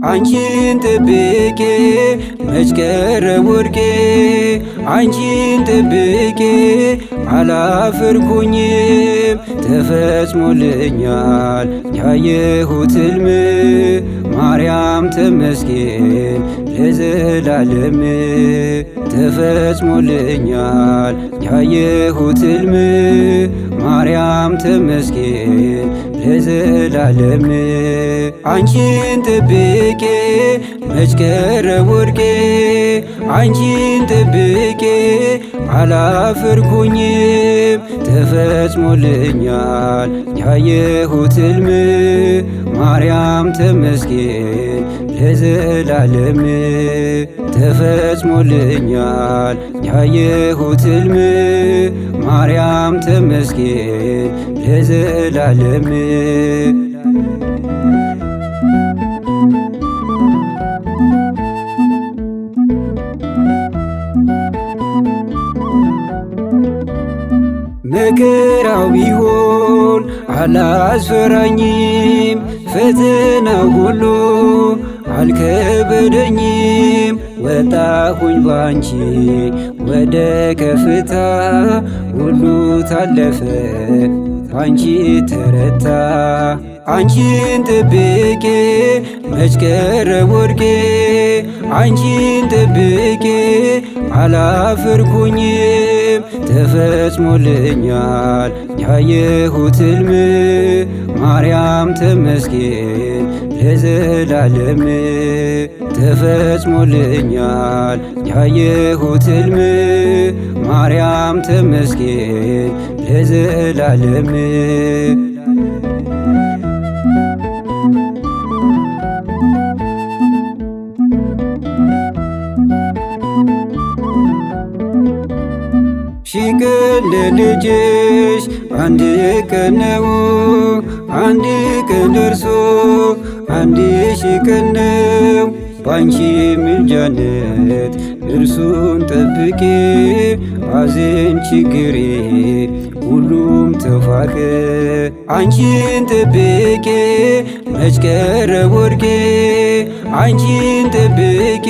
አንቺን ጥብቄ መች ቀረብ ወድቄ አንቺን ጥብቄ አላፈርኩኝም። ተፈጽሞልኛል ያየሁት ሕልም ማርያም ተመስገን ለዘላለም። ተፈጽሞልኛል ያየሁት ሕልም ማርያም ተመስገን ለዘላለም። አንቺን ጥብቄ መች ቀረብ ወድቄ አንቺን ጥብቄ አላፈርኩኝም። ተፈጽሞልኛል ያየሁት ሕልም ማርያም ተመስገን ለዘላለም። ተፈጽሞልኛል ያየሁት ሕልም ማርያም ተመስገን ለዘላለም። መከራው ቢሆን አላስፈራኝም፣ ፈተናው ሁሉ አልከበደኝም። ወጣሁኝ ባንቺ ወደ ከፍታ ሁሉ ታለፈ ባንቺ ተረታ። አንቺን ጥብቄ መች ቀረብ ወድቄ አንቺን ጥብቄ አላፈርኩኝም። ተፈጽሞልኛል ያየሁት ሕልም ማርያም ተመስገን ለዘላለም። ተፈጽሞልኛል ያየሁት ሕልም ማርያም ተመስገን ለዘላለም። ሺህ ቀን ለልጅሽ አንድ ቀን ነው፣ አንድ ቀን ደርሶ አንድ ሺህ ቀን ነው። ባንቺ ምልጃነት እርሱን ጠብቄ ሐዘን ችግሬ ሁሉም ተፋቀ። አንቺን ጥብቄ መች ቀረብ ወድቄ አንቺን ጥብቄ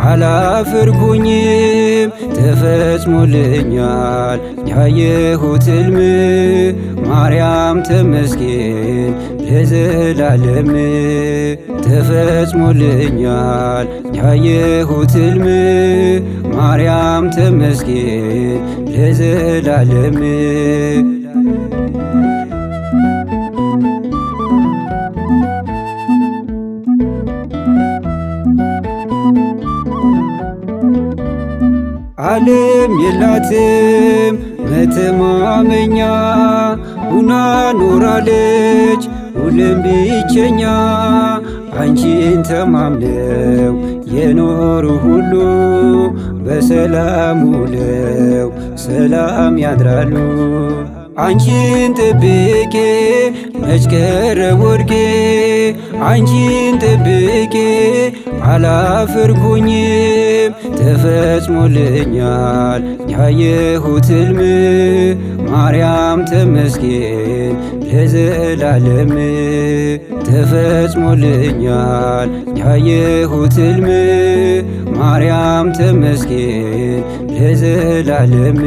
አላፈርኩኝም። ተፈጽሞልኛል ያየሁት ሕልም ማርያም ተመስገን ለዘላለም። ተፈጽሞልኛል ያየሁት ሕልም ማርያም ተመስገን ለዘላለም። ዓለም የላትም መተማመኛ ሁና ኖራለች ሁሌም ብቸኛ። አንቺን ተማምነው የኖሩ ሁሉ በሰላም ውለው ሰላም ያድራሉ። አንቺን ጥብቄ መች ቀረብ ወድቄ አንቺን ጥብቄ አላፈርኩኝም። ተፈጽሞልኛል ያየሁት ሕልም ማርያም ተመስገን ለዘላለም። ተፈጽሞልኛል ያየሁት ሕልም ማርያም ተመስገን ለዘላለም።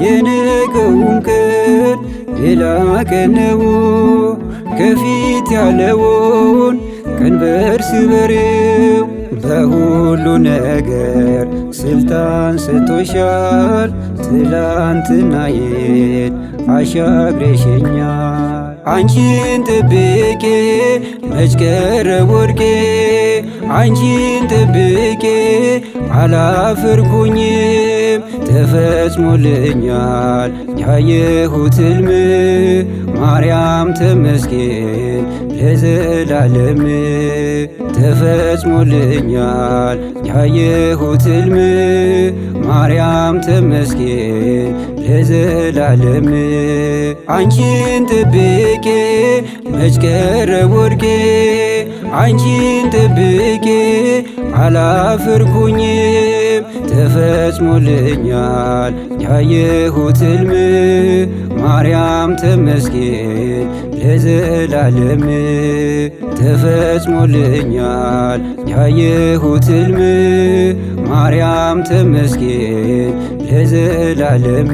የነገውን ቀን ሌላ ቀን ነው፣ ከፊት ያለውን ቀንበር ስበሬው። በሁሉ ነገር ስልጣን ሰጥቶሻል፣ ትላንትናዬን አሻግረሽኛል። አንቺን ጥብቄ መች ቀረብ ወድቄ አንቺን ጠብቄ አላፈርኩኝም። ተፈጽሞልኛል ያየሁት ሕልም ማርያም ተመስገን ለዘላለም። ተፈጽሞልኛል ያየሁት ሕልም ማርያም ተመስገን ለዘላለም። አንቺን ጠብቄ መች ቀረብ ወድቄ አንቺን ጠብቄ አላፈርኩኝም። ተፈጽሞልኛል ያየሁት ሕልም ማርያም ተመስገን ለዘላለም። ተፈጽሞልኛል ያየሁት ሕልም ማርያም ተመስገን ለዘላለም።